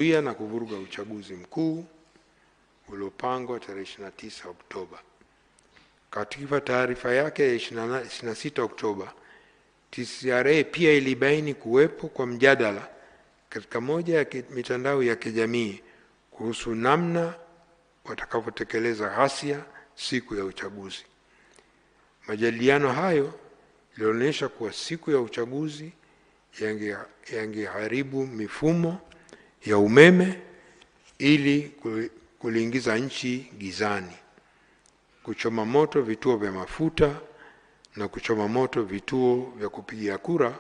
kuzuia na kuvuruga uchaguzi mkuu uliopangwa tarehe 29 Oktoba. Katika taarifa yake ya 26 Oktoba, TCRA pia ilibaini kuwepo kwa mjadala katika moja ya mitandao ya kijamii kuhusu namna watakavyotekeleza ghasia siku ya uchaguzi. Majadiliano hayo yalionyesha kuwa siku ya uchaguzi yangeharibu mifumo ya umeme ili kuliingiza nchi gizani, kuchoma moto vituo vya mafuta na kuchoma moto vituo vya kupigia kura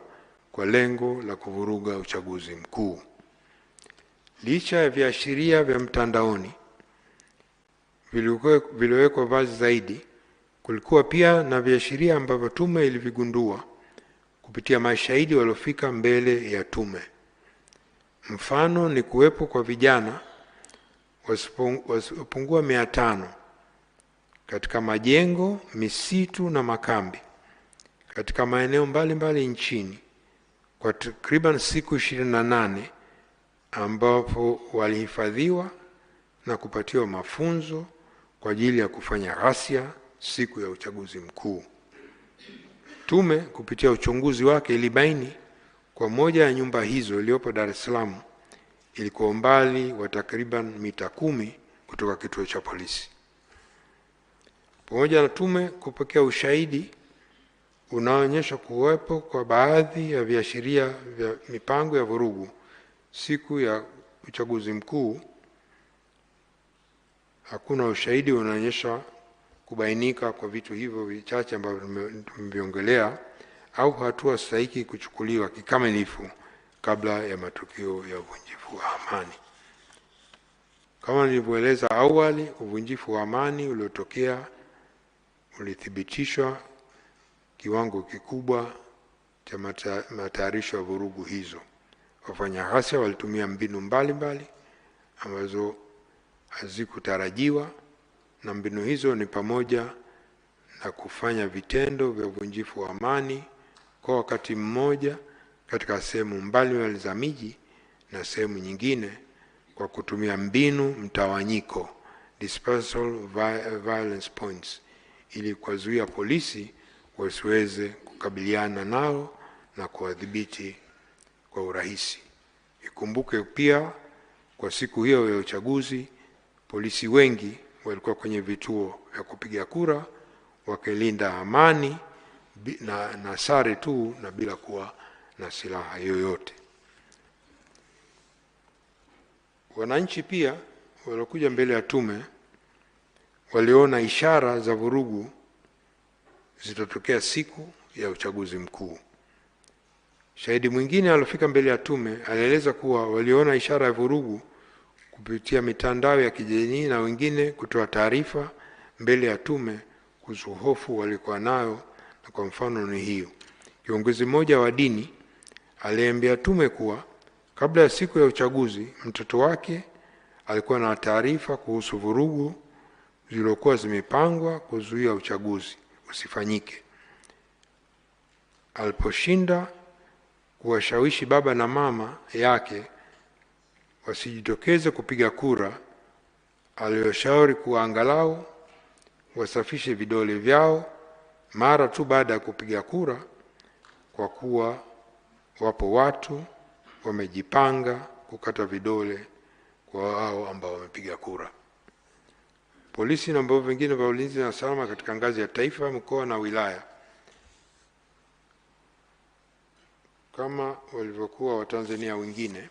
kwa lengo la kuvuruga uchaguzi mkuu. Licha ya viashiria vya mtandaoni viliwekwa wazi zaidi, kulikuwa pia na viashiria ambavyo tume ilivigundua kupitia mashahidi waliofika mbele ya tume. Mfano ni kuwepo kwa vijana wasiopungua 500 katika majengo, misitu na makambi katika maeneo mbalimbali nchini kwa takriban siku 28, ambapo walihifadhiwa na kupatiwa mafunzo kwa ajili ya kufanya ghasia siku ya uchaguzi mkuu. Tume kupitia uchunguzi wake ilibaini kwa moja ya nyumba hizo iliyopo Dar es Salaam ilikuwa umbali wa takriban mita 10 kutoka kituo cha polisi. Pamoja na tume kupokea ushahidi unaoonyesha kuwepo kwa baadhi ya viashiria vya mipango ya vurugu siku ya uchaguzi mkuu, hakuna ushahidi unaonyesha kubainika kwa vitu hivyo vichache ambavyo tumeviongelea au hatua stahiki kuchukuliwa kikamilifu kabla ya matukio ya uvunjifu wa amani. Kama nilivyoeleza awali, uvunjifu wa amani uliotokea ulithibitishwa kiwango kikubwa cha matayarisho ya vurugu hizo. Wafanya ghasia walitumia mbinu mbalimbali ambazo hazikutarajiwa, na mbinu hizo ni pamoja na kufanya vitendo vya uvunjifu wa amani kwa wakati mmoja katika sehemu mbalimbali za miji na sehemu nyingine kwa kutumia mbinu mtawanyiko, dispersal violence points, ili kuzuia polisi wasiweze kukabiliana nao na kuwadhibiti kwa urahisi. Ikumbuke pia kwa siku hiyo ya uchaguzi, polisi wengi walikuwa kwenye vituo vya kupiga kura wakilinda amani na sare tu na bila kuwa na silaha yoyote. Wananchi pia waliokuja mbele ya tume waliona ishara za vurugu zitatokea siku ya uchaguzi mkuu. Shahidi mwingine aliyofika mbele ya tume alieleza kuwa waliona ishara ya vurugu kupitia mitandao ya kijamii na wengine kutoa taarifa mbele ya tume kuhusu hofu walikuwa nayo, na kwa mfano ni hiyo. Kiongozi mmoja wa dini aliambia tume kuwa kabla ya siku ya uchaguzi mtoto wake alikuwa na taarifa kuhusu vurugu zilizokuwa zimepangwa kuzuia uchaguzi usifanyike. Aliposhinda kuwashawishi baba na mama yake wasijitokeze kupiga kura, aliwashauri kuwa angalau wasafishe vidole vyao mara tu baada ya kupiga kura, kwa kuwa wapo watu wamejipanga kukata vidole kwa hao ambao wamepiga kura. Polisi na vyombo vingine vya ulinzi na usalama katika ngazi ya taifa, mkoa na wilaya, kama walivyokuwa Watanzania wengine,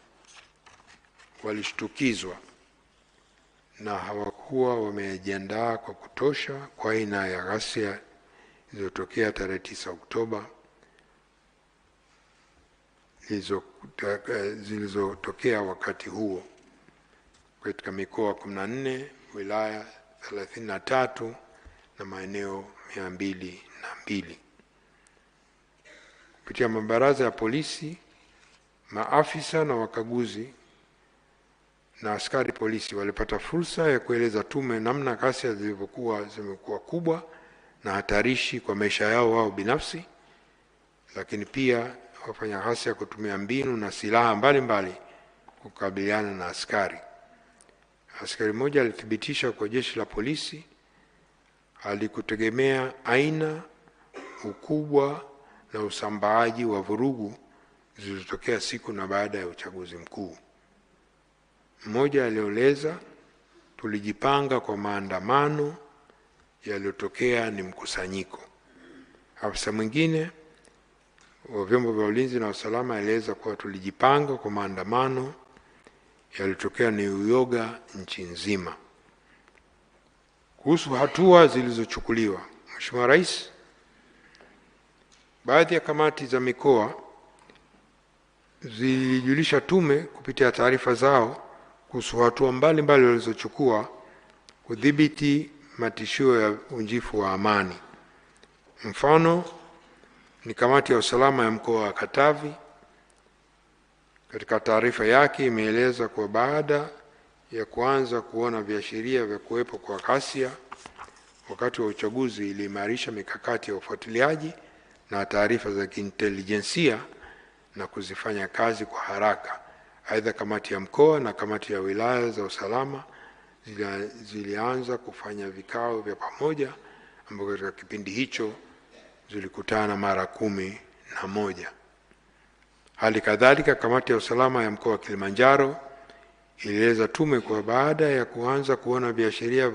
walishtukizwa na hawakuwa wamejiandaa kwa kutosha kwa aina ya ghasia zilizotokea tarehe 9 Oktoba zilizotokea wakati huo katika mikoa 14, wilaya 33 na maeneo 202. Kupitia mabaraza ya polisi, maafisa na wakaguzi na askari polisi walipata fursa ya kueleza tume namna ghasia zimekuwa kubwa na hatarishi kwa maisha yao wao binafsi, lakini pia wafanya ghasia kutumia mbinu na silaha mbalimbali kukabiliana na askari. Askari mmoja alithibitisha kwa jeshi la polisi alikutegemea aina, ukubwa na usambaaji wa vurugu zilizotokea siku na baada ya uchaguzi mkuu. Mmoja alieleza, tulijipanga kwa maandamano, yaliyotokea ni mkusanyiko. Afisa mwingine wa vyombo vya ulinzi na usalama alieleza kuwa tulijipanga kwa maandamano, yaliyotokea ni uyoga nchi nzima. Kuhusu hatua zilizochukuliwa, Mheshimiwa Rais, baadhi ya kamati za mikoa zilijulisha tume kupitia taarifa zao kuhusu hatua mbalimbali walizochukua kudhibiti matishio ya uvunjifu wa amani. Mfano ni kamati ya usalama ya mkoa wa Katavi. Katika taarifa yake imeeleza kuwa baada ya kuanza kuona viashiria vya kuwepo kwa ghasia wakati wa uchaguzi, iliimarisha mikakati ya ufuatiliaji na taarifa za kiintelijensia na kuzifanya kazi kwa haraka. Aidha, kamati ya mkoa na kamati ya wilaya za usalama zilianza kufanya vikao vya pamoja ambavyo katika kipindi hicho zilikutana mara 11. Hali kadhalika, kamati ya usalama ya mkoa wa Kilimanjaro ilieleza tume kwa baada ya kuanza kuona viashiria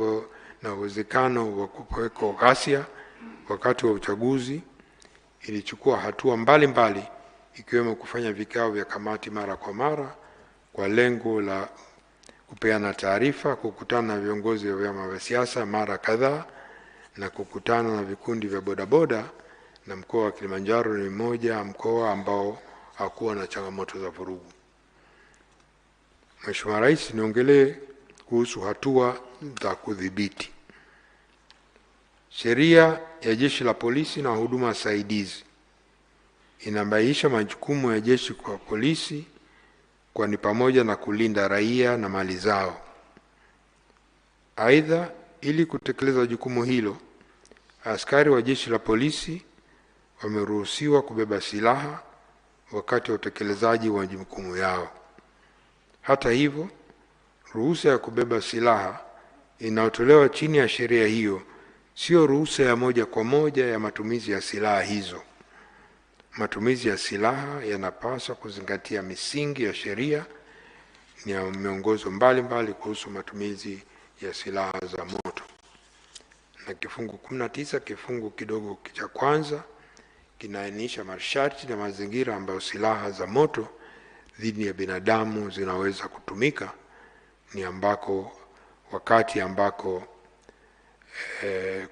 na uwezekano wa kuwepo ghasia wakati wa uchaguzi, ilichukua hatua mbalimbali ikiwemo kufanya vikao vya kamati mara kwa mara kwa lengo la kupeana taarifa, kukutana na viongozi wa vyama vya siasa mara kadhaa na kukutana na vikundi vya bodaboda. Na mkoa wa Kilimanjaro ni mmoja mkoa ambao hakuwa na changamoto za vurugu. Mheshimiwa Rais, niongelee kuhusu hatua za kudhibiti. Sheria ya Jeshi la Polisi na huduma saidizi inabainisha majukumu ya jeshi kwa polisi, kwani pamoja na kulinda raia na mali zao. Aidha, ili kutekeleza jukumu hilo, askari wa jeshi la polisi wameruhusiwa kubeba silaha wakati wa utekelezaji wa majukumu yao. Hata hivyo, ruhusa ya kubeba silaha inayotolewa chini ya sheria hiyo sio ruhusa ya moja kwa moja ya matumizi ya silaha hizo. Matumizi ya silaha yanapaswa kuzingatia misingi ya sheria na miongozo mbalimbali kuhusu matumizi ya silaha za moto. Na kifungu 19 kifungu kidogo cha kwanza kinaainisha masharti na mazingira ambayo silaha za moto dhidi ya binadamu zinaweza kutumika. Ni wakati ambako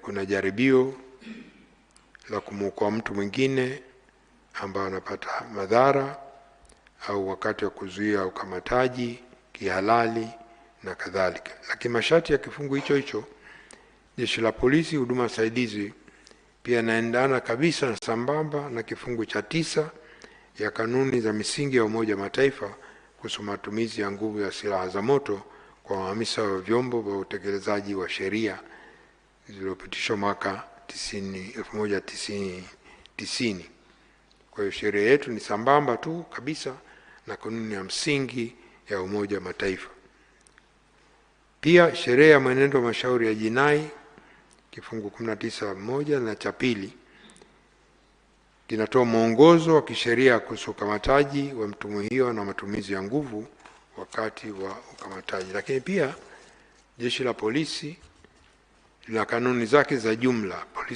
kuna jaribio la kumuokoa mtu mwingine ambao anapata madhara, au wakati wa kuzuia ukamataji kihalali na kadhalika. Lakini masharti ya kifungu hicho Jeshi la Polisi huduma saidizi pia naendana kabisa na sambamba na kifungu cha 9 ya kanuni za misingi ya Umoja wa Mataifa kuhusu matumizi ya nguvu ya silaha za moto kwa maafisa wa vyombo vya utekelezaji wa sheria zilizopitishwa mwaka 1990. Kwa hiyo sheria yetu ni sambamba tu kabisa na kanuni ya msingi ya Umoja wa Mataifa. Pia sheria ya mwenendo wa mashauri ya jinai kifungu 19(1) na cha 2 kinatoa mwongozo wa kisheria kuhusu ukamataji wa mtuhumiwa na matumizi ya nguvu wakati wa ukamataji. Lakini pia Jeshi la Polisi lina kanuni zake za jumla. Polisi